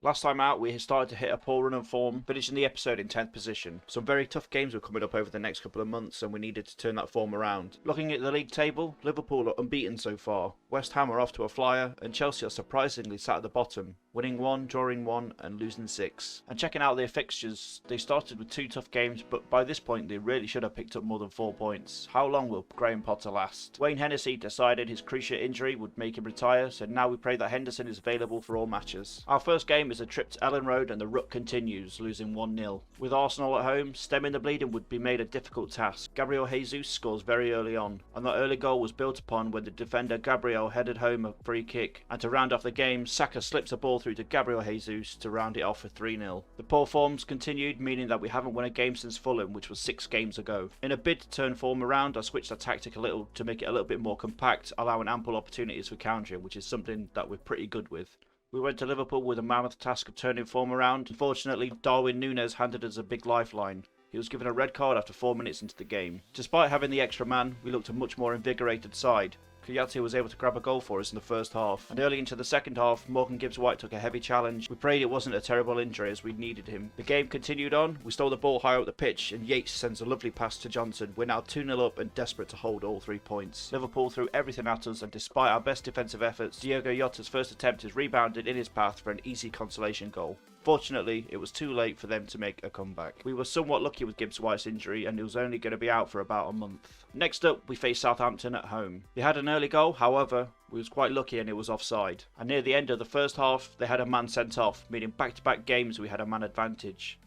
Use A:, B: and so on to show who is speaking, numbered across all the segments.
A: Last time out, we started to hit a poor run of form, finishing the episode in 10th position. Some very tough games were coming up over the next couple of months, and we needed to turn that form around. Looking at the league table, Liverpool are unbeaten so far, West Ham are off to a flyer, and Chelsea are surprisingly sat at the bottom, winning 1, drawing 1, and losing 6. And checking out their fixtures, they started with 2 tough games, but by this point they really should have picked up more than 4 points. How long will Graham Potter last? Wayne Hennessy decided his cruciate injury would make him retire, so now we pray that Henderson is available for all matches. Our first game is a trip to Ellen Road, and the rut continues, losing 1-0. With Arsenal at home, stemming the bleeding would be made a difficult task. Gabriel Jesus scores very early on, and that early goal was built upon when the defender Gabriel headed home a free kick, and to round off the game, Saka slips a ball through to Gabriel Jesus to round it off for 3-0. The poor forms continued, meaning that we haven't won a game since Fulham, which was 6 games ago. In a bid to turn form around, I switched our tactic a little to make it a little bit more compact, allowing ample opportunities for countering, which is something that we're pretty good with. We went to Liverpool with a mammoth task of turning form around. Unfortunately, Darwin Núñez handed us a big lifeline. He was given a red card after 4 minutes into the game. Despite having the extra man, we looked a much more invigorated side. Kouyaté was able to grab a goal for us in the first half, and early into the second half, Morgan Gibbs-White took a heavy challenge. We prayed it wasn't a terrible injury as we needed him. The game continued on, we stole the ball high up the pitch, and Yates sends a lovely pass to Johnson. We're now 2-0 up and desperate to hold all 3 points. Liverpool threw everything at us, and despite our best defensive efforts, Diogo Jota's first attempt is rebounded in his path for an easy consolation goal. Fortunately, it was too late for them to make a comeback. We were somewhat lucky with Gibbs-White's injury, and he was only going to be out for about a month. Next up, we faced Southampton at home. They had an early goal, however, we was quite lucky and it was offside. And near the end of the first half, they had a man sent off, meaning back-to-back games we had a man advantage.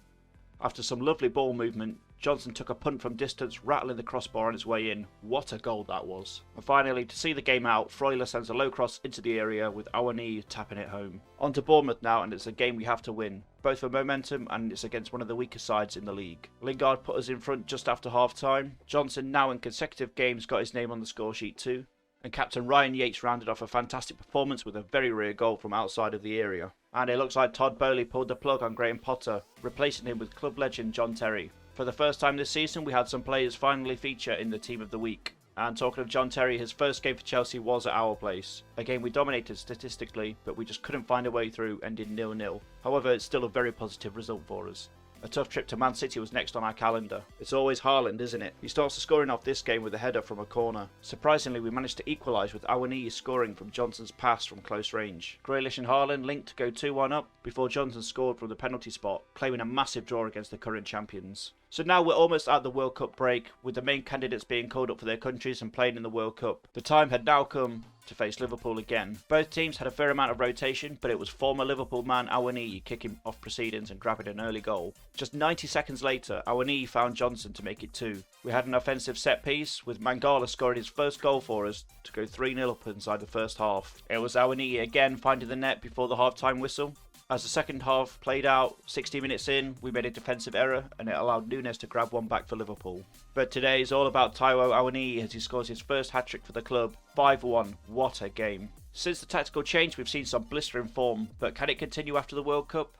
A: After some lovely ball movement, Johnson took a punt from distance, rattling the crossbar on its way in. What a goal that was. And finally, to see the game out, Freuler sends a low cross into the area with Awani tapping it home. On to Bournemouth now, and it's a game we have to win, both for momentum and it's against one of the weaker sides in the league. Lingard put us in front just after half time. Johnson now in consecutive games got his name on the score sheet too. And captain Ryan Yates rounded off a fantastic performance with a very rare goal from outside of the area. And it looks like Todd Bowley pulled the plug on Graham Potter, replacing him with club legend John Terry. For the first time this season, we had some players finally feature in the team of the week. And talking of John Terry, his first game for Chelsea was at our place. A game we dominated statistically, but we just couldn't find a way through, ending 0-0. However, it's still a very positive result for us. A tough trip to Man City was next on our calendar. It's always Haaland, isn't it? He starts scoring off this game with a header from a corner. Surprisingly, we managed to equalise with Awani scoring from Johnson's pass from close range. Grealish and Haaland linked to go 2-1 up before Johnson scored from the penalty spot, claiming a massive draw against the current champions. So now we're almost at the World Cup break, with the main candidates being called up for their countries and playing in the World Cup. The time had now come to face Liverpool again. Both teams had a fair amount of rotation, but it was former Liverpool man Awani kicking off proceedings and grabbing an early goal. Just 90 seconds later, Awani found Johnson to make it 2. We had an offensive set piece, with Mangala scoring his first goal for us to go 3-0 up inside the first half. It was Awani again finding the net before the half-time whistle. As the second half played out, 60 minutes in, we made a defensive error and it allowed Núñez to grab one back for Liverpool. But today is all about Taiwo Awani as he scores his first hat-trick for the club. 5-1, what a game. Since the tactical change, we've seen some blistering form, but can it continue after the World Cup?